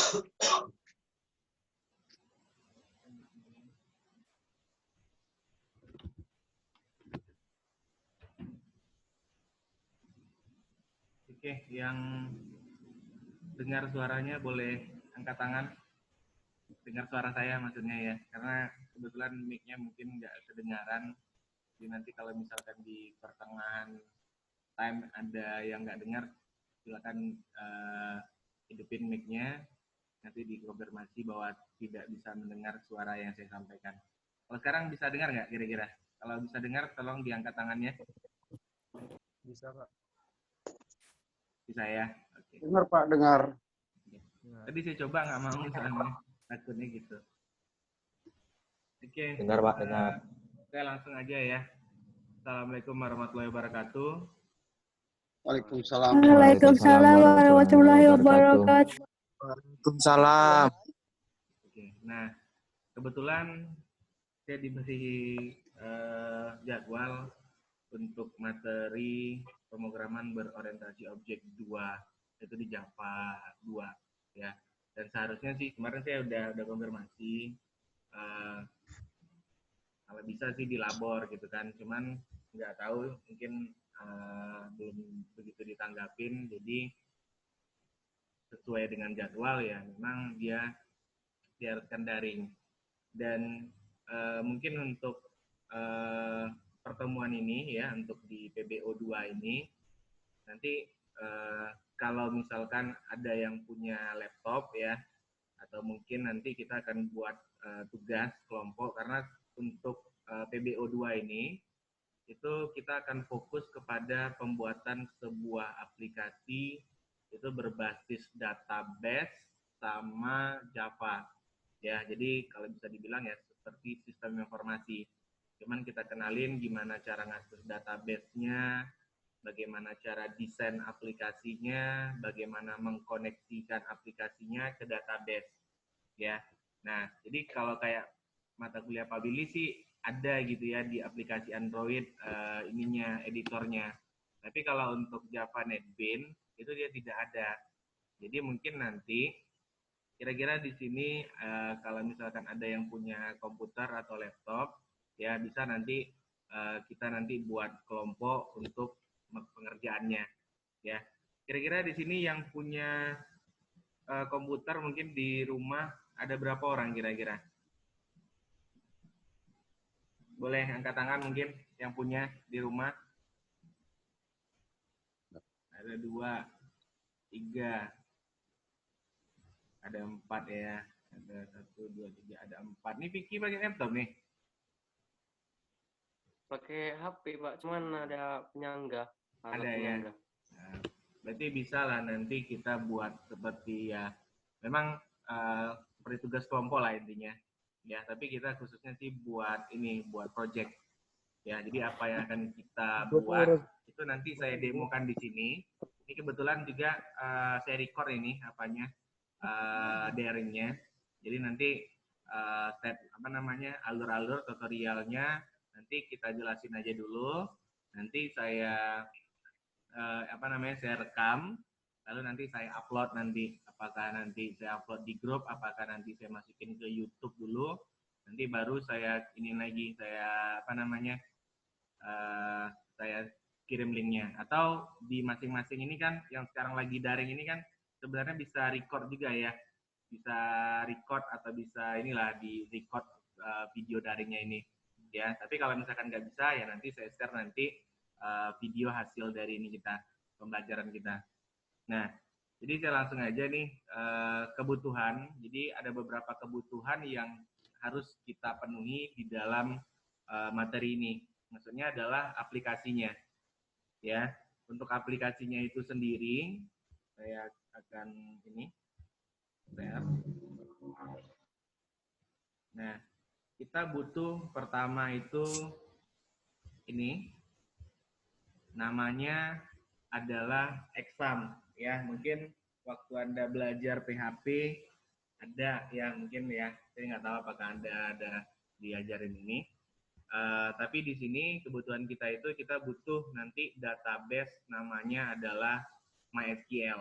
Oke, yang dengar suaranya boleh angkat tangan. Dengar suara saya maksudnya ya, karena kebetulan mic-nya mungkin nggak kedengaran. Jadi nanti kalau misalkan di pertengahan time ada yang nggak dengar, silakan hidupin mic-nya. Nanti dikonfirmasi bahwa tidak bisa mendengar suara yang saya sampaikan. Kalau sekarang bisa dengar nggak kira-kira? Kalau bisa dengar, tolong diangkat tangannya. Bisa, Pak. Bisa ya? Oke. Dengar, Pak, dengar. Tadi saya coba nggak mau soalnya takutnya gitu. Oke. Dengar, Pak, dengar. Oke, langsung aja ya. Assalamualaikum warahmatullahi wabarakatuh. Waalaikumsalam. Waalaikumsalam warahmatullahi wabarakatuh. Waalaikumsalam. Oke. Nah, kebetulan saya diberi jadwal untuk materi pemrograman berorientasi objek 2, itu di Java 2 ya. Dan seharusnya sih kemarin saya udah konfirmasi kalau bisa sih di labor gitu kan, cuman nggak tahu mungkin belum begitu ditanggapin, jadi sesuai dengan jadwal ya memang dia diharuskan daring. Dan mungkin untuk pertemuan ini ya, untuk di PBO 2 ini nanti kalau misalkan ada yang punya laptop ya, atau mungkin nanti kita akan buat tugas kelompok, karena untuk PBO 2 ini itu kita akan fokus kepada pembuatan sebuah aplikasi itu berbasis database sama Java ya. Jadi kalau bisa dibilang ya seperti sistem informasi, cuman kita kenalin gimana cara ngatur database-nya, bagaimana cara desain aplikasinya, bagaimana mengkoneksikan aplikasinya ke database ya. Nah, jadi kalau kayak mata kuliah Pak Billy sih ada gitu ya di aplikasi Android ininya, editornya. Tapi kalau untuk Java NetBeans itu dia tidak ada. Jadi mungkin nanti kira-kira di sini kalau misalkan ada yang punya komputer atau laptop ya, bisa nanti kita nanti buat kelompok untuk pengerjaannya ya. Kira-kira di sini yang punya komputer mungkin di rumah ada berapa orang kira-kira? Boleh angkat tangan mungkin yang punya di rumah. Ada 2, 3, ada 4 ya. Ada 1, 2, 3, ada 4. Nih Vicky pakai laptop nih. Pakai HP, Pak. Cuman ada penyangga. Ada ya. Nah, berarti bisa lah nanti kita buat seperti ya. Memang seperti tugas kelompok lah intinya. Ya, tapi kita khususnya sih buat ini, buat project. Ya, jadi apa yang akan kita buat itu nanti saya demokan di sini. Ini kebetulan juga saya record ini apanya daringnya. Jadi nanti step alur-alur tutorialnya nanti kita jelasin aja dulu. Nanti saya saya rekam. Lalu nanti saya upload nanti. Apakah nanti saya upload di grup, apakah nanti saya masukin ke YouTube dulu. Nanti baru saya ini lagi, saya saya kirim linknya. Atau di masing-masing ini kan, yang sekarang lagi daring ini kan sebenarnya bisa record juga ya. Bisa record atau bisa inilah di record video daringnya ini. Ya, tapi kalau misalkan nggak bisa ya nanti saya share nanti video hasil dari ini kita, pembelajaran kita. Nah, jadi saya langsung aja nih kebutuhan. Jadi ada beberapa kebutuhan yang harus kita penuhi di dalam materi ini. Maksudnya adalah aplikasinya. Ya, untuk aplikasinya itu sendiri saya akan ini share. Nah, kita butuh pertama itu ini namanya adalah exam ya. Mungkin waktu Anda belajar PHP ada ya, mungkin ya, saya nggak tahu apakah Anda ada diajarin ini. Tapi di sini kebutuhan kita itu kita butuh nanti database namanya adalah MySQL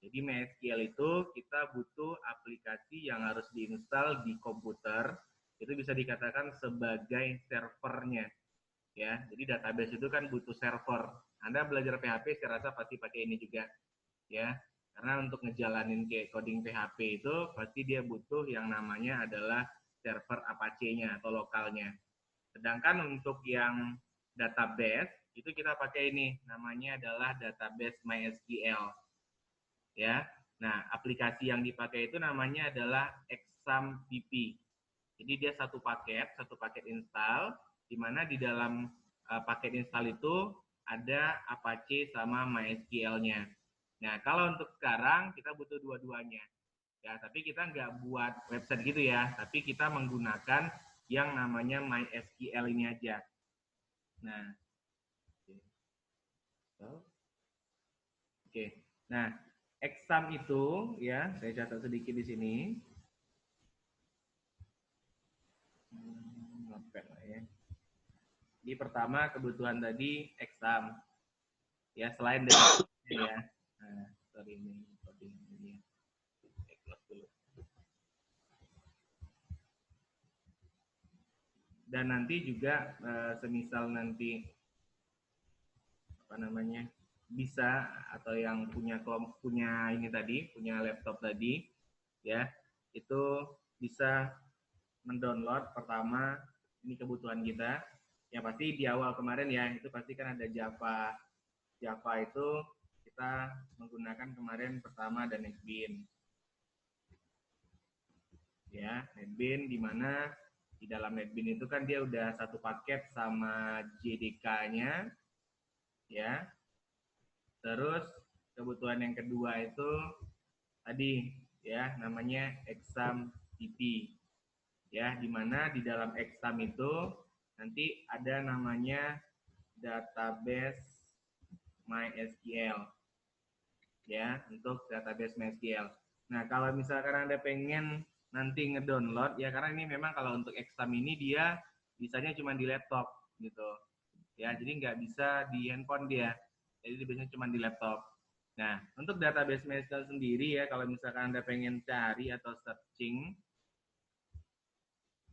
Jadi MySQL itu kita butuh aplikasi yang harus diinstal di komputer, itu bisa dikatakan sebagai servernya. Ya, jadi database itu kan butuh server. Anda belajar PHP saya rasa pasti pakai ini juga. Ya, karena untuk ngejalanin kayak coding PHP itu pasti dia butuh yang namanya adalah server Apache-nya atau lokalnya. Sedangkan untuk yang database itu kita pakai ini, namanya adalah database MySQL. Ya, nah aplikasi yang dipakai itu namanya adalah ExamDB. Jadi dia satu paket install, di mana di dalam paket install itu ada Apache sama MySQL-nya. Nah, kalau untuk sekarang kita butuh dua-duanya. Ya, tapi kita nggak buat website gitu ya, tapi kita menggunakan yang namanya MySQL ini aja. Nah, oke. Nah, exam itu ya, saya catat sedikit di sini. Ya. Jadi pertama kebutuhan tadi exam. Ya, selain dari ya. Nah, sorry ini ya. Dan nanti juga semisal nanti apa namanya bisa atau yang punya ini tadi, punya laptop tadi, ya itu bisa mendownload pertama ini kebutuhan kita. Yang pasti di awal kemarin ya itu pasti kan ada Java itu kita menggunakan kemarin pertama ada NetBeans. Ya, NetBeans di mana di dalam NetBeans itu kan dia udah satu paket sama JDK-nya, ya. Terus kebutuhan yang kedua itu tadi, ya, namanya ExamDB, ya, di mana di dalam exam itu nanti ada namanya database MySQL, ya, untuk database MySQL. Nah, kalau misalkan Anda pengen nanti ngedownload ya, karena ini memang kalau untuk exam ini dia bisanya cuma di laptop gitu ya, jadi nggak bisa di handphone dia, jadi biasanya cuma di laptop. Nah, untuk database MySQL sendiri ya, kalau misalkan Anda pengen cari atau searching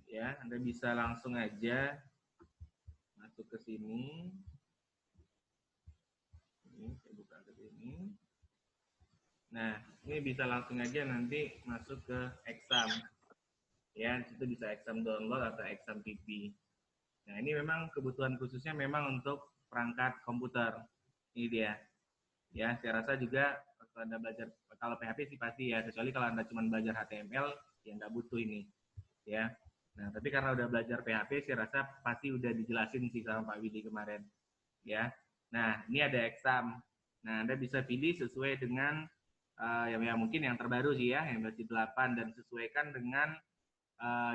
ya, Anda bisa langsung aja masuk ke sini. Ini saya buka ke sini. Nah, ini bisa langsung aja nanti masuk ke exam. Ya, itu bisa exam download atau exam PP. Nah, ini memang kebutuhan khususnya memang untuk perangkat komputer. Ini dia. Ya, saya rasa juga kalau Anda belajar, kalau PHP sih pasti ya, kecuali kalau Anda cuma belajar HTML, ya nggak butuh ini. Ya. Nah, tapi karena udah belajar PHP, saya rasa pasti udah dijelasin sih sama Pak Widi kemarin. Ya. Nah, ini ada exam. Nah, Anda bisa pilih sesuai dengan yang mungkin yang terbaru sih ya, yang versi 8 dan sesuaikan dengan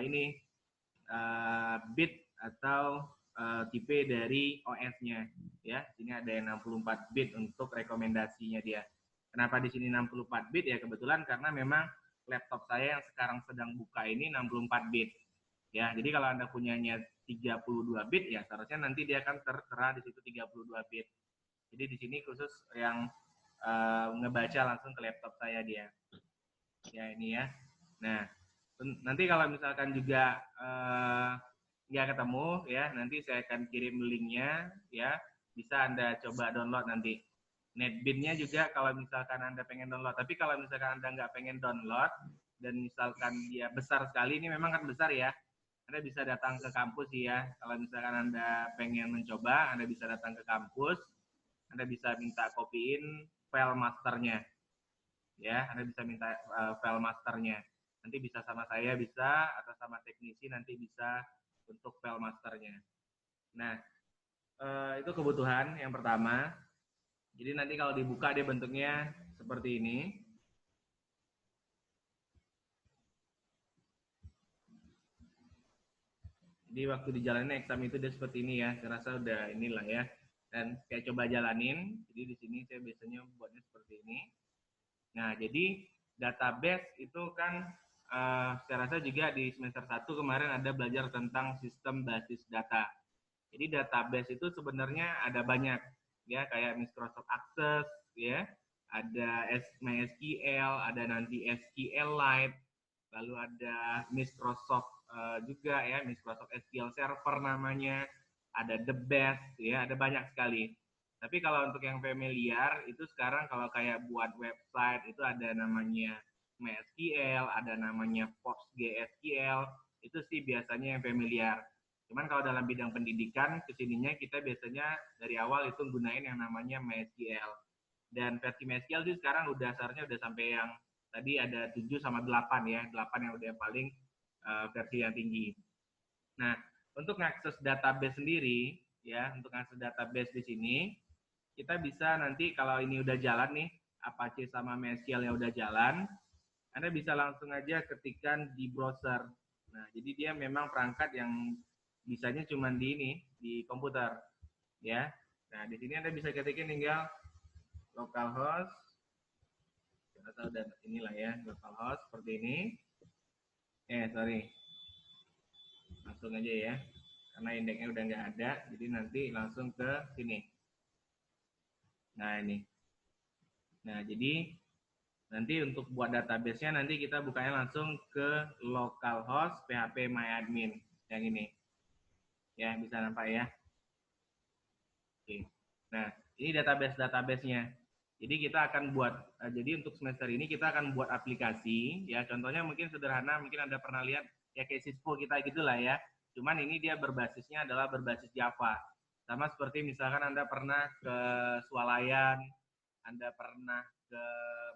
ini bit atau tipe dari OS-nya ya. Sini ada yang 64 bit untuk rekomendasinya dia. Kenapa di sini 64 bit ya, kebetulan karena memang laptop saya yang sekarang sedang buka ini 64 bit. Ya, jadi kalau Anda punyanya 32 bit ya seharusnya nanti dia akan tertera di situ 32 bit. Jadi di sini khusus yang ngebaca langsung ke laptop saya dia. Ya ini ya. Nah, nanti kalau misalkan juga nggak ketemu ya, nanti saya akan kirim linknya ya. Bisa Anda coba download nanti. NetBeans-nya juga kalau misalkan Anda pengen download. Tapi kalau misalkan Anda nggak pengen download dan misalkan dia besar sekali, ini memang kan besar ya. Anda bisa datang ke kampus ya. Kalau misalkan Anda pengen mencoba, Anda bisa datang ke kampus. Anda bisa minta kopiin file masternya, ya. Anda bisa minta file masternya. Nanti bisa sama saya bisa atau sama teknisi nanti bisa untuk file masternya. Nah, itu kebutuhan yang pertama. Jadi nanti kalau dibuka dia bentuknya seperti ini. Jadi waktu dijalanin exam itu dia seperti ini ya. Saya rasa udah inilah ya. Dan saya coba jalanin. Jadi di sini saya biasanya buatnya seperti ini. Nah, jadi database itu kan saya rasa juga di semester 1 kemarin ada belajar tentang sistem basis data. Jadi database itu sebenarnya ada banyak ya, kayak Microsoft Access ya, ada MySQL, ada nanti SQLite, lalu ada Microsoft juga ya, Microsoft SQL Server namanya, ada The Best ya, ada banyak sekali. Tapi kalau untuk yang familiar itu sekarang kalau kayak buat website itu ada namanya MySQL, ada namanya PostgreSQL, itu sih biasanya yang familiar. Cuman kalau dalam bidang pendidikan kesininya kita biasanya dari awal itu gunain yang namanya MySQL. Dan versi MySQL itu sekarang udah seharusnya udah sampai yang tadi ada 7 sama 8 ya, 8 yang udah paling versi yang tinggi. Nah, untuk mengakses database sendiri ya, untuk mengakses database di sini kita bisa nanti kalau ini udah jalan nih, Apache sama MySQL yang udah jalan, Anda bisa langsung aja ketikkan di browser. Nah, jadi dia memang perangkat yang bisanya cuma di ini, di komputer. Ya. Nah, di sini Anda bisa ketikin tinggal localhost. Atau dan inilah ya, localhost seperti ini. Sorry. Langsung aja ya. Karena indeksnya udah nggak ada, jadi nanti langsung ke sini. Nah, ini. Nah, jadi nanti untuk buat database-nya nanti kita bukanya langsung ke localhost php myadmin yang ini. Ya, bisa nampak ya. Oke. Nah, ini database-nya. Jadi kita akan buat, jadi untuk semester ini kita akan buat aplikasi, ya contohnya mungkin sederhana, mungkin Anda pernah lihat, ya kayak Sispo kita gitulah ya. Cuman ini dia berbasisnya adalah berbasis Java. Sama seperti misalkan Anda pernah ke swalayan, Anda pernah ke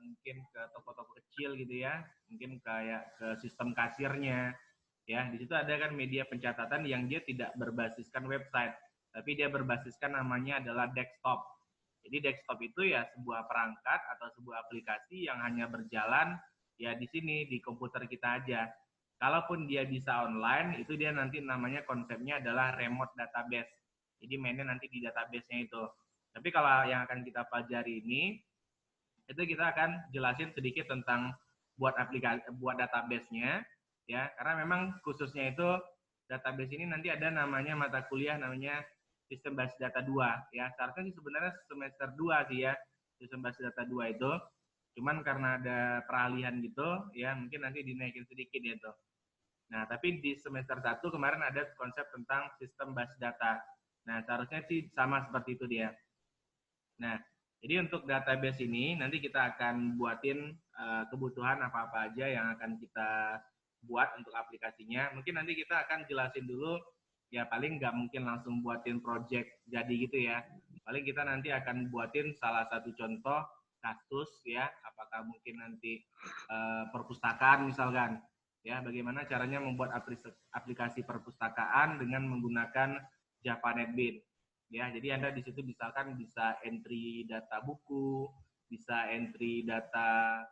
mungkin ke toko-toko kecil gitu ya, mungkin kayak ke sistem kasirnya, ya di situ ada kan media pencatatan yang dia tidak berbasiskan website, tapi dia berbasiskan namanya adalah desktop. Jadi desktop itu ya sebuah perangkat atau sebuah aplikasi yang hanya berjalan ya di sini di komputer kita aja. Kalaupun dia bisa online, itu dia nanti namanya konsepnya adalah remote database. Jadi mainnya nanti di database-nya itu. Tapi kalau yang akan kita pelajari ini, itu kita akan jelasin sedikit tentang buat aplikasi, buat database-nya, ya. Karena memang khususnya itu database ini nanti ada namanya mata kuliah namanya Sistem Basis Data 2, ya. Seharusnya sih sebenarnya semester 2 sih ya, Sistem Basis Data 2 itu. Cuman karena ada peralihan gitu, ya mungkin nanti dinaikin sedikit ya tuh. Nah, tapi di semester 1 kemarin ada konsep tentang sistem basis data. Nah, seharusnya sih sama seperti itu dia. Nah, jadi untuk database ini nanti kita akan buatin kebutuhan apa-apa aja yang akan kita buat untuk aplikasinya. Mungkin nanti kita akan jelasin dulu, ya paling nggak mungkin langsung buatin project jadi gitu ya. Paling kita nanti akan buatin salah satu contoh kasus ya, apakah mungkin nanti perpustakaan misalkan. Ya, bagaimana caranya membuat aplikasi perpustakaan dengan menggunakan Java NetBeans. Ya, jadi Anda di situ misalkan bisa entry data buku, bisa entry data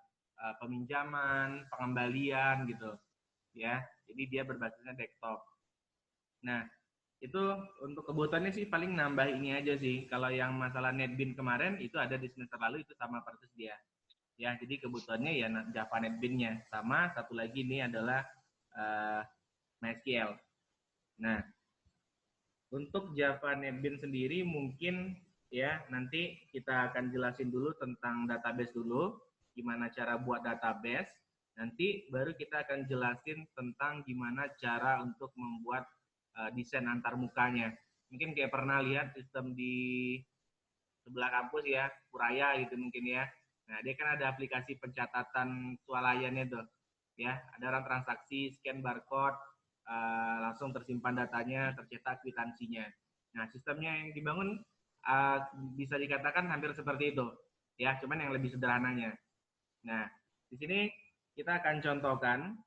peminjaman, pengembalian gitu. Ya, jadi dia berbasisnya desktop. Nah, itu untuk kebutuhannya sih paling nambah ini aja sih. Kalau yang masalah NetBeans kemarin itu ada di semester lalu itu sama persis dia. Ya, jadi kebutuhannya ya Java NetBeans-nya. Sama satu lagi ini adalah MySQL. Nah, untuk Java NetBeans sendiri mungkin ya nanti kita akan jelasin dulu tentang database dulu, gimana cara buat database. Nanti baru kita akan jelasin tentang gimana cara untuk membuat desain antarmukanya. Mungkin kayak pernah lihat sistem di sebelah kampus ya, Puraya gitu mungkin ya. Nah, dia kan ada aplikasi pencatatan swalayannya tuh. Ya, ada orang transaksi, scan barcode, langsung tersimpan datanya, tercetak kwitansinya. Nah, sistemnya yang dibangun bisa dikatakan hampir seperti itu. Ya, cuman yang lebih sederhananya. Nah, di sini kita akan contohkan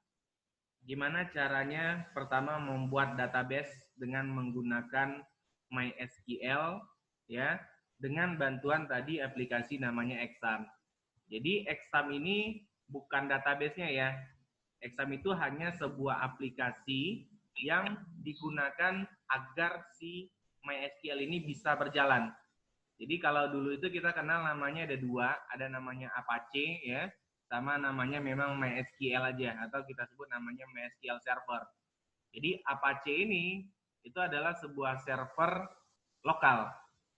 gimana caranya pertama membuat database dengan menggunakan MySQL ya, dengan bantuan tadi aplikasi namanya Exam. Jadi Exam ini bukan database-nya ya. Exam itu hanya sebuah aplikasi yang digunakan agar si MySQL ini bisa berjalan. Jadi kalau dulu itu kita kenal namanya ada dua, ada namanya Apache ya, sama namanya memang MySQL aja, atau kita sebut namanya MySQL Server. Jadi Apache ini itu adalah sebuah server lokal.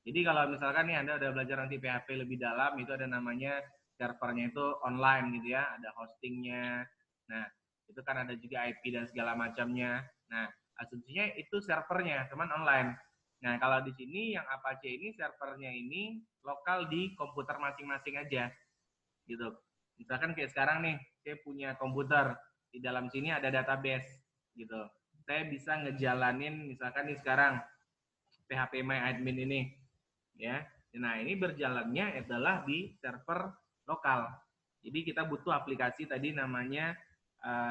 Jadi kalau misalkan nih Anda udah belajar nanti PHP lebih dalam, itu ada namanya servernya itu online gitu ya, ada hostingnya. Nah, itu kan ada juga IP dan segala macamnya. Nah, asumsinya itu servernya, cuman online. Nah, kalau di sini yang Apache ini servernya ini lokal di komputer masing-masing aja, gitu. Misalkan kayak sekarang nih, saya punya komputer, di dalam sini ada database, gitu. Saya bisa ngejalanin, misalkan nih sekarang, PHP MyAdmin ini, ya. Nah, ini berjalannya adalah di server lokal. Jadi kita butuh aplikasi tadi namanya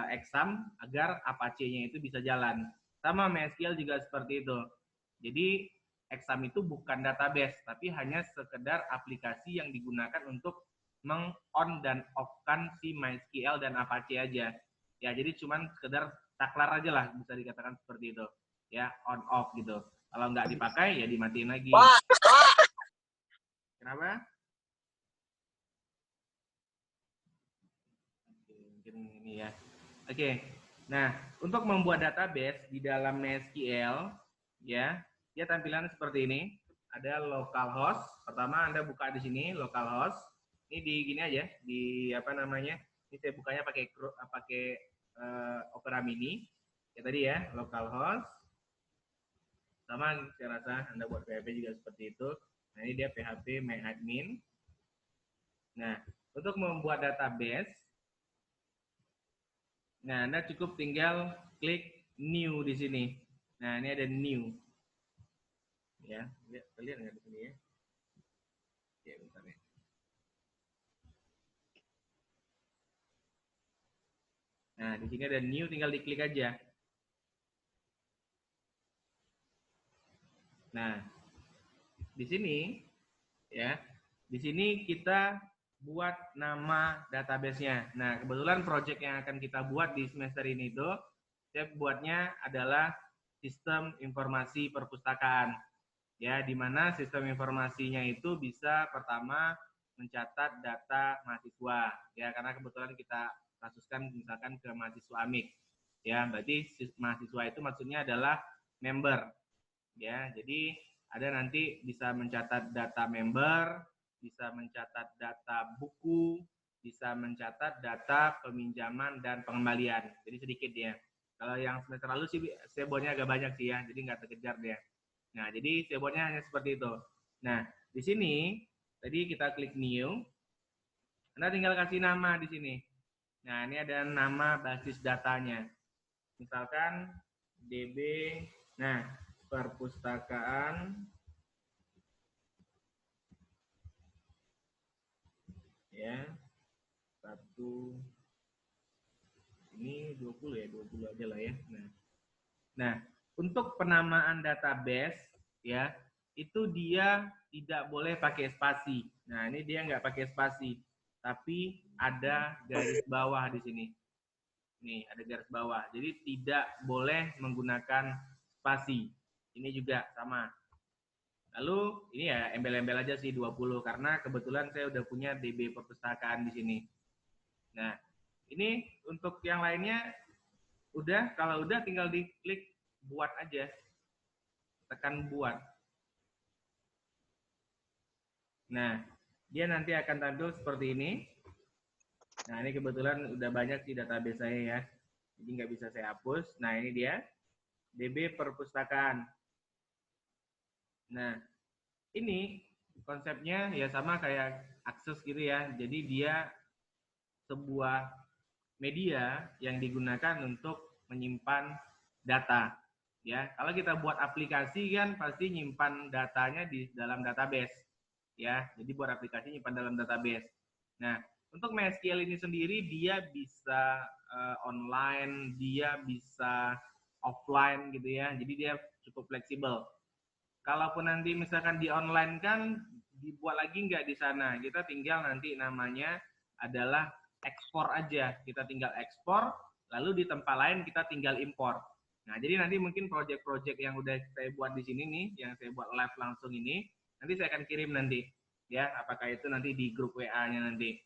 Exam agar Apache-nya itu bisa jalan. Sama MySQL juga seperti itu. Jadi Exam itu bukan database, tapi hanya sekedar aplikasi yang digunakan untuk meng-on dan off-kan si MySQL dan Apache aja. Ya, jadi cuman sekedar taklar aja lah, bisa dikatakan seperti itu. Ya, on-off gitu. Kalau nggak dipakai, ya dimatiin lagi. Kenapa? Mungkin ini ya. Oke. Nah, untuk membuat database di dalam MySQL, ya, dia tampilannya seperti ini. Ada localhost. Pertama Anda buka di sini localhost. Ini di gini aja, di apa namanya? Ini saya bukanya pakai Opera Mini. Ya tadi ya, localhost. Sama saya rasa Anda buat PHP juga seperti itu. Nah, ini dia PHP MyAdmin. Nah, untuk membuat database, nah Anda cukup tinggal klik new di sini. Nah, ini ada new. Ya, lihat nggak di sini ya? Ya, bentar ya. Nah, di sini ada new, tinggal diklik aja. Nah, di sini ya, di sini kita buat nama database-nya. Nah, kebetulan project yang akan kita buat di semester ini itu, saya buatnya adalah sistem informasi perpustakaan. Ya, di mana sistem informasinya itu bisa pertama mencatat data mahasiswa. Ya, karena kebetulan kita kasuskan misalkan ke mahasiswa AMIK. Ya, berarti mahasiswa itu maksudnya adalah member. Ya, jadi ada nanti bisa mencatat data member, bisa mencatat data buku, bisa mencatat data peminjaman dan pengembalian. Jadi sedikit ya. Kalau yang semester lalu sih saya buatnya agak banyak sih ya, jadi nggak terkejar dia. Nah, jadi saya buatnya hanya seperti itu. Nah, di sini tadi kita klik new. Anda tinggal kasih nama di sini. Nah, ini ada nama basis datanya. Misalkan DB, nah, perpustakaan, ya, 1, ini 20 ya, 20 aja lah ya. Nah, untuk penamaan database, ya, itu dia tidak boleh pakai spasi. Nah, ini dia nggak pakai spasi, tapi ada garis bawah di sini. Nih, ada garis bawah. Jadi tidak boleh menggunakan spasi. Ini juga sama. Lalu ini ya embel-embel aja sih 20 karena kebetulan saya udah punya DB perpustakaan di sini. Nah, ini untuk yang lainnya udah, kalau udah tinggal diklik buat aja. Tekan buat. Nah, dia nanti akan tampil seperti ini. Nah, ini kebetulan udah banyak sih database saya ya. Jadi nggak bisa saya hapus. Nah, ini dia. DB perpustakaan. Nah, ini konsepnya ya sama kayak akses gitu ya. Jadi dia sebuah media yang digunakan untuk menyimpan data. Ya, kalau kita buat aplikasi kan pasti nyimpan datanya di dalam database. Ya, jadi buat aplikasi nyimpan dalam database. Nah, untuk MySQL ini sendiri dia bisa online, dia bisa offline gitu ya. Jadi dia cukup fleksibel. Kalaupun nanti misalkan di online kan dibuat lagi nggak di sana. Kita tinggal nanti namanya adalah ekspor aja. Kita tinggal ekspor, lalu di tempat lain kita tinggal impor. Nah, jadi nanti mungkin project-project yang udah saya buat di sini nih, yang saya buat live langsung ini, nanti saya akan kirim nanti. Ya, apakah itu nanti di grup WA-nya nanti.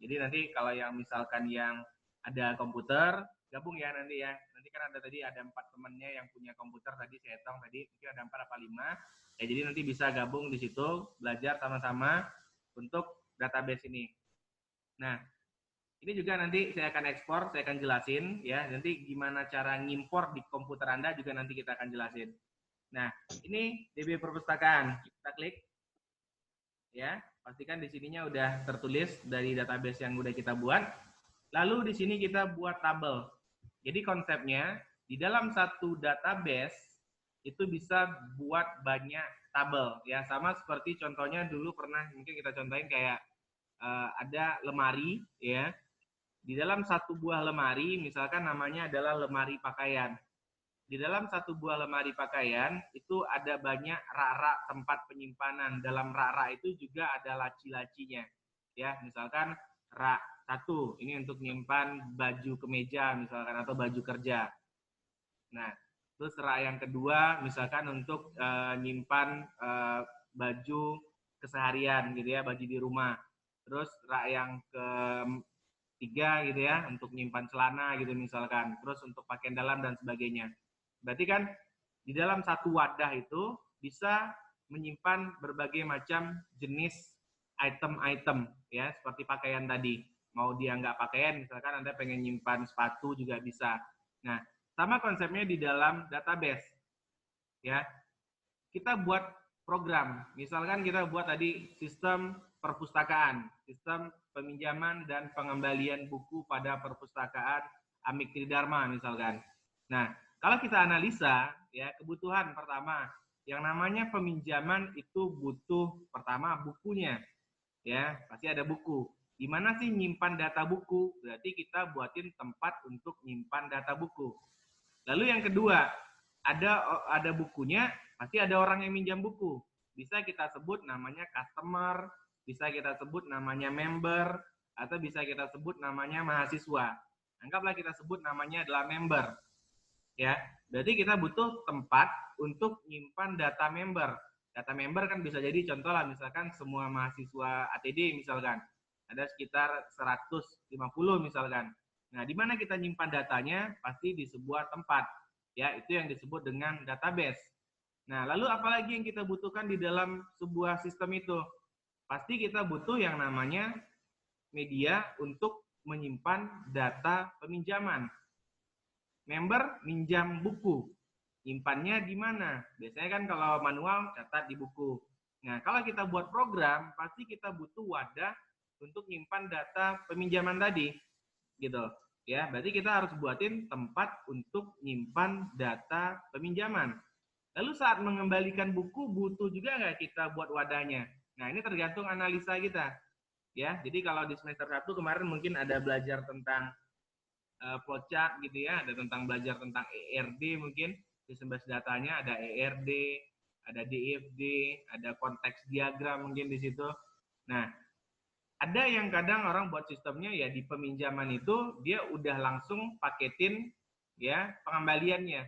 Jadi nanti kalau yang misalkan yang ada komputer, gabung ya nanti ya. Nanti kan ada 4 temannya yang punya komputer tadi saya hitung tadi mungkin ada 4 apa 5. Ya jadi nanti bisa gabung di situ belajar sama-sama untuk database ini. Nah, ini juga nanti saya akan ekspor, saya akan jelasin ya. Nanti gimana cara ngimpor di komputer Anda juga nanti kita akan jelasin. Nah, ini DB perpustakaan. Kita klik. Ya, pastikan di sininya udah tertulis dari database yang udah kita buat. Lalu di sini kita buat tabel. Jadi konsepnya di dalam satu database itu bisa buat banyak tabel ya, sama seperti contohnya dulu pernah mungkin kita contohin kayak ada lemari ya. Di dalam satu buah lemari misalkan namanya adalah lemari pakaian. Di dalam satu buah lemari pakaian itu ada banyak rak-rak tempat penyimpanan. Dalam rak-rak itu juga ada laci-lacinya. Ya, misalkan rak 1 ini untuk nyimpan baju kemeja misalkan atau baju kerja. Nah, terus rak yang kedua misalkan untuk nyimpan baju keseharian gitu ya, baju di rumah. Terus rak yang ketiga gitu ya untuk nyimpan celana gitu misalkan. Terus untuk pakaian dalam dan sebagainya. Berarti kan di dalam satu wadah itu bisa menyimpan berbagai macam jenis item-item ya, seperti pakaian tadi. Mau dia nggak pakaian, misalkan Anda pengen nyimpan sepatu juga bisa. Nah, sama konsepnya di dalam database. Ya. Kita buat program. Misalkan kita buat tadi sistem perpustakaan, sistem peminjaman dan pengembalian buku pada perpustakaan Amik Tridharma misalkan. Nah, kalau kita analisa ya, kebutuhan pertama yang namanya peminjaman itu butuh pertama bukunya. Ya, pasti ada buku. Di mana sih nyimpan data buku? Berarti kita buatin tempat untuk nyimpan data buku. Lalu yang kedua, ada bukunya, pasti ada orang yang minjam buku. Bisa kita sebut namanya customer, bisa kita sebut namanya member, atau bisa kita sebut namanya mahasiswa. Anggaplah kita sebut namanya adalah member. Ya, berarti kita butuh tempat untuk nyimpan data member. Data member kan bisa jadi contoh lah, misalkan semua mahasiswa ATD misalkan. Ada sekitar 150 misalkan. Nah, di mana kita nyimpan datanya? Pasti di sebuah tempat. Ya, itu yang disebut dengan database. Nah, lalu apalagi yang kita butuhkan di dalam sebuah sistem itu? Pasti kita butuh yang namanya media untuk menyimpan data peminjaman. Member minjam buku. Nyimpannya di mana? Biasanya kan kalau manual catat di buku. Nah, kalau kita buat program, pasti kita butuh wadah untuk nyimpan data peminjaman tadi. Gitu. Ya, berarti kita harus buatin tempat untuk nyimpan data peminjaman. Lalu saat mengembalikan buku, butuh juga nggak kita buat wadahnya? Nah, ini tergantung analisa kita. Ya, jadi kalau di semester 1 kemarin mungkin ada belajar tentang flowchart gitu ya, ada tentang belajar tentang ERD mungkin, sistem basis datanya ada ERD, ada DFD, ada konteks diagram mungkin di situ. Nah, ada yang kadang orang buat sistemnya ya di peminjaman itu dia udah langsung paketin ya pengembaliannya.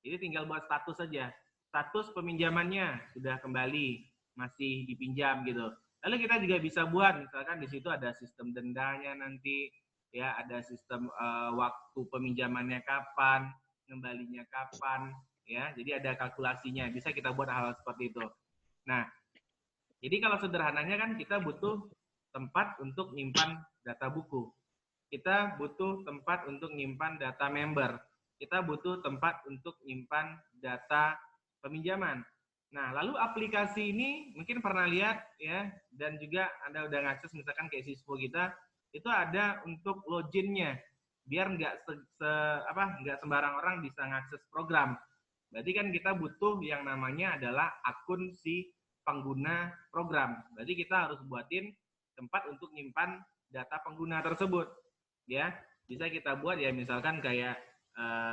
Jadi tinggal buat status saja. Status peminjamannya sudah kembali, masih dipinjam gitu. Lalu kita juga bisa buat misalkan di situ ada sistem dendanya nanti ya, ada sistem waktu peminjamannya kapan, kembalinya kapan ya. Jadi ada kalkulasinya. Bisa kita buat hal seperti itu. Nah, jadi kalau sederhananya kan kita butuh tempat untuk nyimpan data buku. Kita butuh tempat untuk nyimpan data member. Kita butuh tempat untuk nyimpan data peminjaman. Nah, lalu aplikasi ini mungkin pernah lihat ya, dan juga Anda udah ngakses misalkan kayak Sispo kita, itu ada untuk loginnya. Biar nggak sembarang orang bisa ngakses program. Berarti kan kita butuh yang namanya adalah akun si pengguna program. Berarti kita harus buatin tempat untuk nyimpan data pengguna tersebut. Ya, bisa kita buat ya misalkan kayak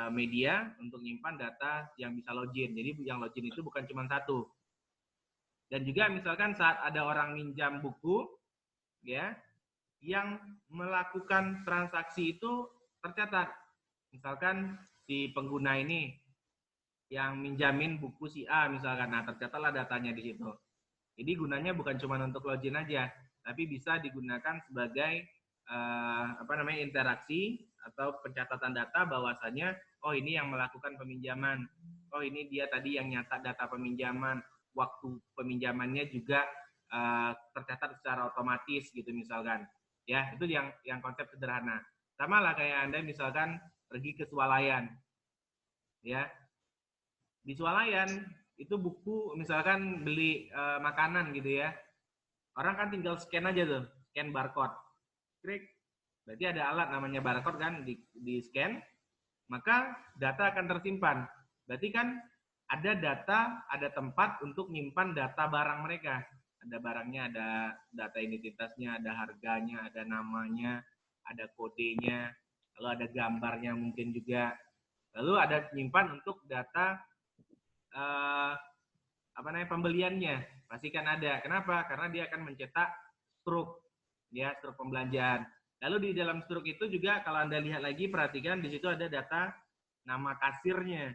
media untuk nyimpan data yang bisa login. Jadi yang login itu bukan cuma satu. Dan juga misalkan saat ada orang minjam buku, ya, yang melakukan transaksi itu tercatat. Misalkan si pengguna ini yang minjamin buku si A misalkan, nah tercatatlah datanya di situ. Jadi gunanya bukan cuma untuk login aja, tapi bisa digunakan sebagai interaksi atau pencatatan data bahwasanya oh ini yang melakukan peminjaman, oh ini dia tadi yang nyatat data peminjaman, waktu peminjamannya juga tercatat secara otomatis gitu misalkan. Ya, itu yang konsep sederhana. Sama lah kayak Anda misalkan pergi ke swalayan. Ya. Di swalayan itu buku misalkan beli makanan gitu ya. Orang kan tinggal scan aja tuh, scan barcode. Klik. Berarti ada alat namanya barcode kan di scan, maka data akan tersimpan. Berarti kan ada data, ada tempat untuk menyimpan data barang mereka. Ada barangnya, ada data identitasnya, ada harganya, ada namanya, ada kodenya, lalu ada gambarnya mungkin juga. Lalu ada menyimpan untuk data pembeliannya. Pastikan ada. Kenapa? Karena dia akan mencetak struk, ya, struk pembelanjaan. Lalu di dalam struk itu juga kalau Anda lihat lagi, perhatikan di situ ada data nama kasirnya.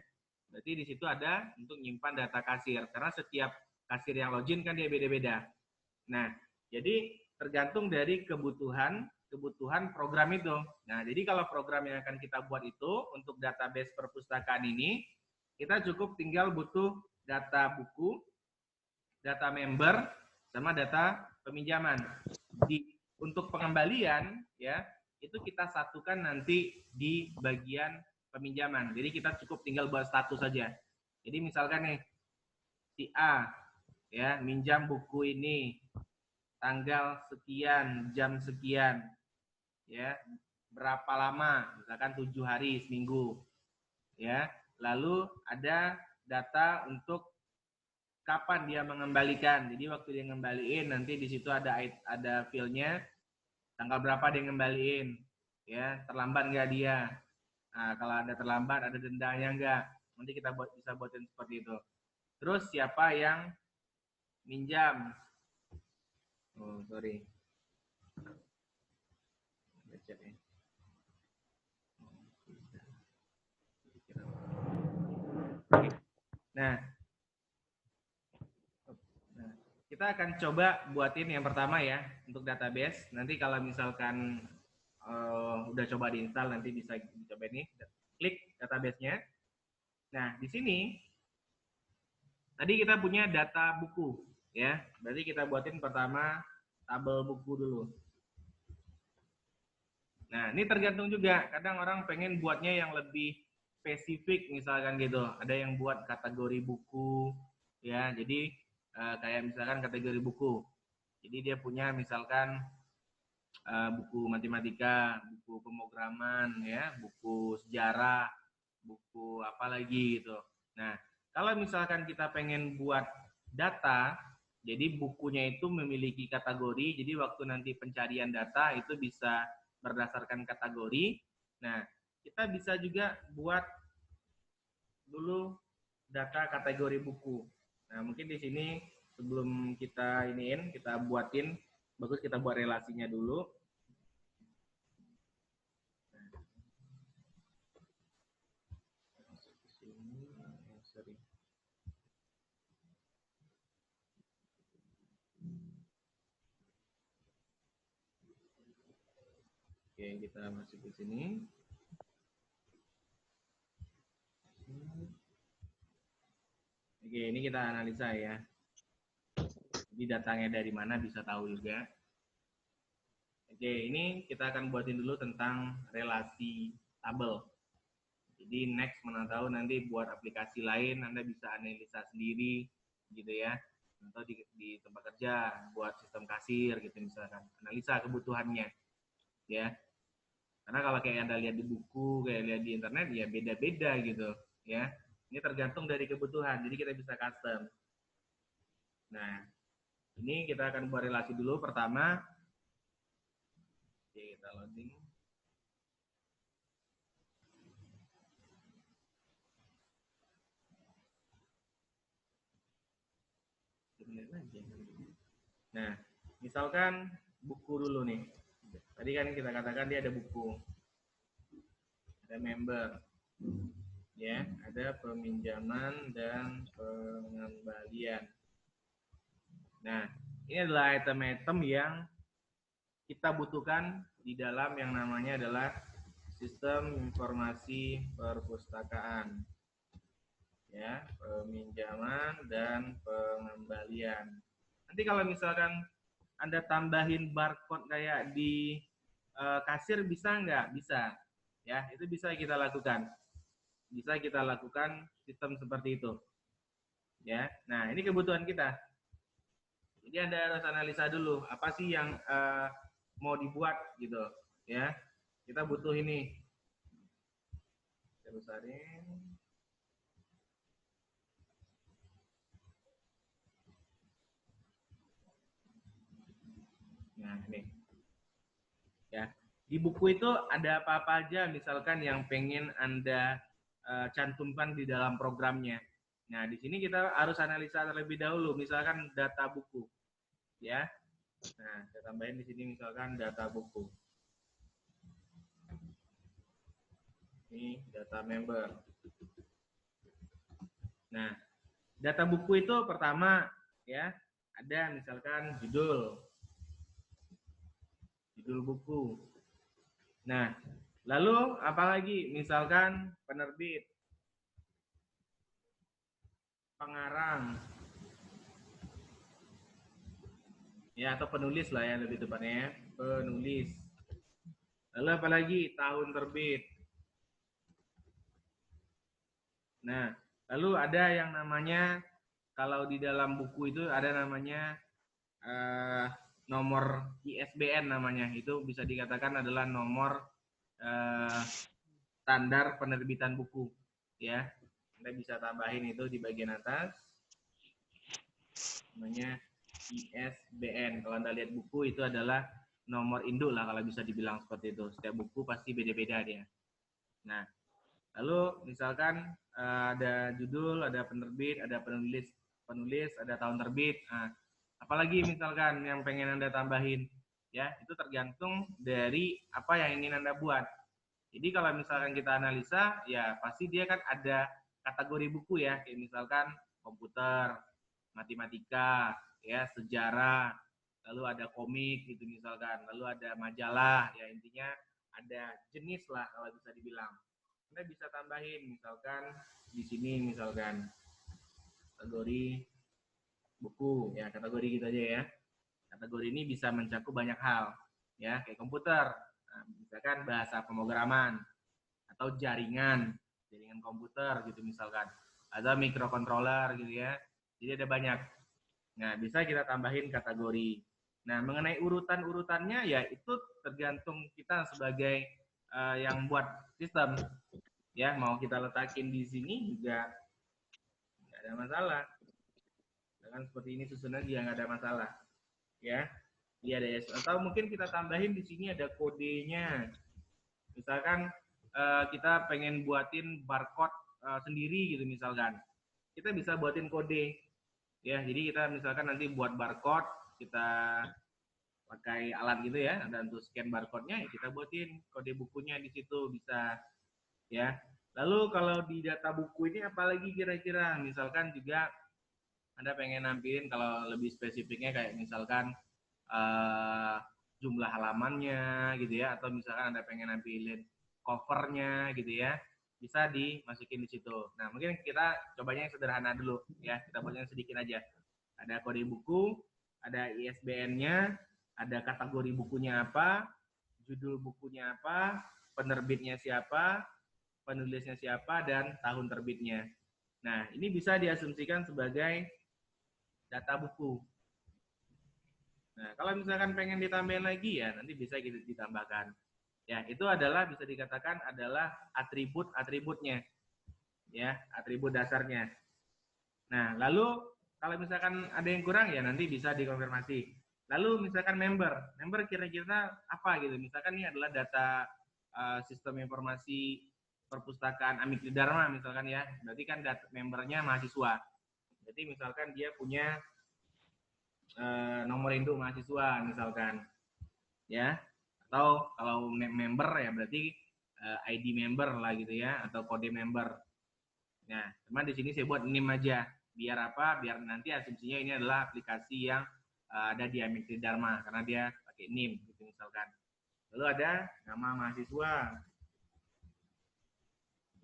Berarti di situ ada untuk menyimpan data kasir. Karena setiap kasir yang login kan dia beda-beda. Nah, jadi tergantung dari kebutuhan program itu. Nah, jadi kalau program yang akan kita buat itu untuk database perpustakaan ini, kita cukup tinggal butuh data buku, data member, sama data peminjaman. Untuk pengembalian, ya, itu kita satukan nanti di bagian peminjaman. Jadi kita cukup tinggal buat status saja. Jadi misalkan nih, si A, ya, minjam buku ini tanggal sekian, jam sekian, ya, berapa lama, misalkan 7 hari, seminggu, ya. Lalu ada data untuk kapan dia mengembalikan. Jadi waktu dia ngembaliin nanti di situ ada file-nya tanggal berapa dia ngembaliin, ya, terlambat nggak dia. Nah, kalau ada terlambat ada dendanya nggak. Nanti kita bisa buatin seperti itu. Terus siapa yang minjam? Oh, sorry. Baca ya. Nah, kita akan coba buatin yang pertama ya untuk database. Nanti kalau misalkan udah coba diinstal nanti bisa dicoba nih. Klik database-nya. Nah, di sini tadi kita punya data buku ya. Berarti kita buatin pertama tabel buku dulu. Nah, ini tergantung juga. Kadang orang pengen buatnya yang lebih spesifik misalkan gitu. Ada yang buat kategori buku ya. Jadi kayak misalkan kategori buku. Jadi dia punya misalkan buku matematika, buku pemrograman, ya, buku sejarah, buku apa lagi gitu. Nah, kalau misalkan kita pengen buat data, jadi bukunya itu memiliki kategori. Jadi waktu nanti pencarian data itu bisa berdasarkan kategori. Nah, kita bisa juga buat dulu data kategori buku. Nah, mungkin di sini sebelum kita kita buatin, bagus kita buat relasinya dulu. Oke, kita masuk ke sini. Oke, ini kita analisa ya. Jadi datanya dari mana bisa tahu juga. Oke, ini kita akan buatin dulu tentang relasi tabel. Jadi next mana tahu nanti buat aplikasi lain Anda bisa analisa sendiri gitu ya. Atau di tempat kerja buat sistem kasir gitu misalkan. Analisa kebutuhannya. Ya. Karena kalau kayak Anda lihat di buku, kayak lihat di internet ya beda-beda gitu ya. Ini tergantung dari kebutuhan, jadi kita bisa custom. Nah, ini kita akan buat relasi dulu pertama. Oke, kita loading. Nah, misalkan buku dulu nih. Tadi kan kita katakan dia ada buku, ada member. Ya, ada peminjaman dan pengembalian. Nah, ini adalah item-item yang kita butuhkan di dalam yang namanya adalah sistem informasi perpustakaan. Ya, peminjaman dan pengembalian. Nanti kalau misalkan Anda tambahin barcode kayak di kasir bisa nggak? Bisa. Ya, itu bisa kita lakukan. Bisa kita lakukan sistem seperti itu. Ya. Nah, ini kebutuhan kita. Jadi Anda harus analisa dulu apa sih yang mau dibuat gitu, ya. Kita butuh ini. Saya besarin. Nah, ini. Ya. Di buku itu ada apa-apa aja misalkan yang pengen Anda cantumkan di dalam programnya. Nah, di sini kita harus analisa terlebih dahulu, misalkan data buku. Ya. Nah, saya tambahin di sini misalkan data buku. Ini data member. Nah, data buku itu pertama ya, ada misalkan judul buku. Nah, lalu apalagi? Misalkan penerbit, pengarang, ya atau penulis lah ya lebih tepatnya, penulis. Lalu apalagi? Tahun terbit. Nah, lalu ada yang namanya kalau di dalam buku itu ada namanya nomor ISBN namanya. Itu bisa dikatakan adalah nomor standar penerbitan buku, ya. Anda bisa tambahin itu di bagian atas. Namanya ISBN. Kalau Anda lihat buku itu adalah nomor induk lah kalau bisa dibilang seperti itu. Setiap buku pasti beda-beda dia. Nah, lalu misalkan ada judul, ada penerbit, ada penulis, ada tahun terbit. Nah, apalagi misalkan yang pengen Anda tambahin, ya itu tergantung dari apa yang ingin Anda buat. Jadi kalau misalkan kita analisa, ya pasti dia kan ada kategori buku ya, kayak misalkan komputer, matematika, ya sejarah, lalu ada komik gitu misalkan, lalu ada majalah, ya intinya ada jenis lah kalau bisa dibilang. Anda bisa tambahin misalkan di sini misalkan kategori buku, ya kategori gitu aja ya. Kategori ini bisa mencakup banyak hal, ya kayak komputer, nah, misalkan bahasa pemrograman atau jaringan komputer gitu misalkan, ada microcontroller gitu ya. Jadi ada banyak. Nah, bisa kita tambahin kategori. Nah, mengenai urutan-urutannya ya itu tergantung kita sebagai yang buat sistem. Ya, mau kita letakin di sini juga nggak ada masalah. Dengan seperti ini susunan juga nggak ada masalah. Ya, dia ada atau mungkin kita tambahin di sini ada kodenya. Misalkan kita pengen buatin barcode sendiri gitu misalkan. Kita bisa buatin kode. Ya, jadi kita misalkan nanti buat barcode, kita pakai alat gitu ya, ada untuk scan barcode-nya, ya kita buatin kode bukunya di situ bisa ya. Lalu kalau di data buku ini apalagi kira-kira, misalkan juga Anda pengen nampilin kalau lebih spesifiknya kayak misalkan jumlah halamannya gitu ya, atau misalkan Anda pengen nampilin covernya gitu ya, bisa dimasukin di situ. Nah, mungkin kita cobanya yang sederhana dulu ya, kita buatnya sedikit aja. Ada kode buku, ada ISBN-nya, ada kategori bukunya apa, judul bukunya apa, penerbitnya siapa, penulisnya siapa, dan tahun terbitnya. Nah, ini bisa diasumsikan sebagai data buku. Nah, kalau misalkan pengen ditambahin lagi ya, nanti bisa kita ditambahkan. Ya, itu adalah bisa dikatakan adalah atribut-atributnya. Ya, atribut dasarnya. Nah, lalu kalau misalkan ada yang kurang ya nanti bisa dikonfirmasi. Lalu misalkan member kira-kira apa gitu. Misalkan ini adalah data sistem informasi perpustakaan Amikri Dharma misalkan ya. Berarti kan membernya mahasiswa. Jadi misalkan dia punya nomor induk mahasiswa misalkan. Ya. Atau kalau member ya berarti ID member lah gitu ya, atau kode member. Nah, cuman di sini saya buat NIM aja. Biar apa? Biar nanti asumsinya ini adalah aplikasi yang ada di Amikri Dharma karena dia pakai NIM gitu misalkan. Lalu ada nama mahasiswa.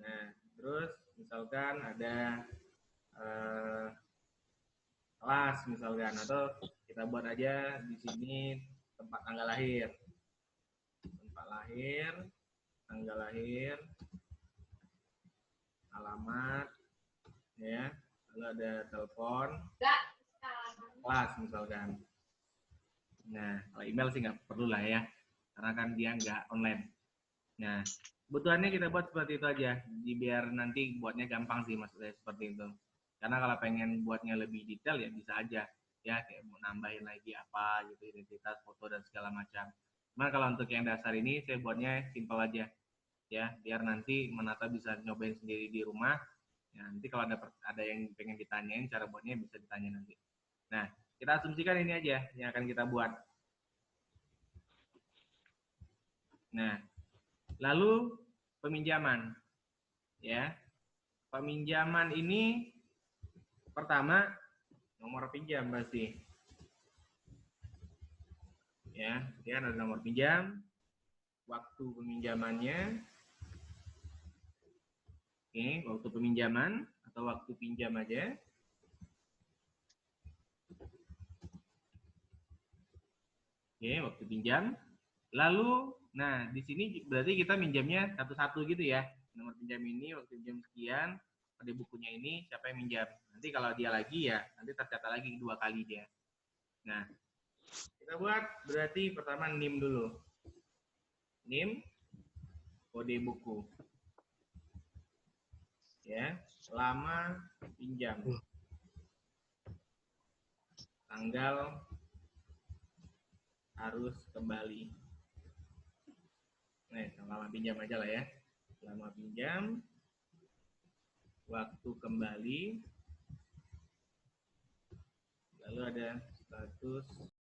Nah, terus misalkan ada kelas misalkan, atau kita buat aja di sini tempat tanggal lahir, tanggal lahir, alamat, ya, lalu ada telepon, kelas misalkan. Nah, kalau email sih nggak perlu lah ya, karena kan dia nggak online. Nah, kebutuhannya kita buat seperti itu aja, biar nanti buatnya gampang sih maksudnya seperti itu. Karena kalau pengen buatnya lebih detail ya bisa aja, ya kayak mau nambahin lagi apa gitu, identitas, foto dan segala macam. Cuma kalau untuk yang dasar ini saya buatnya simpel aja, ya, biar nanti Menata bisa nyobain sendiri di rumah. Ya, nanti kalau ada yang pengen ditanyain cara buatnya bisa ditanya nanti. Nah, kita asumsikan ini aja yang akan kita buat. Nah, lalu peminjaman, ya. Peminjaman ini pertama nomor pinjam pasti, ya. Dia ada nomor pinjam, waktu peminjamannya, oke, waktu peminjaman atau waktu pinjam aja. Oke, waktu pinjam. Lalu, nah di sini berarti kita minjamnya satu-satu gitu ya. Nomor pinjam ini, waktu pinjam sekian, pada bukunya ini siapa yang minjam. Nanti kalau dia lagi ya, nanti tercatat lagi 2 kali dia. Nah, kita buat berarti pertama NIM dulu. NIM, kode buku. Ya, lama pinjam. Tanggal harus kembali. Nah, lama pinjam aja lah ya. Lama pinjam, waktu kembali, lalu ada status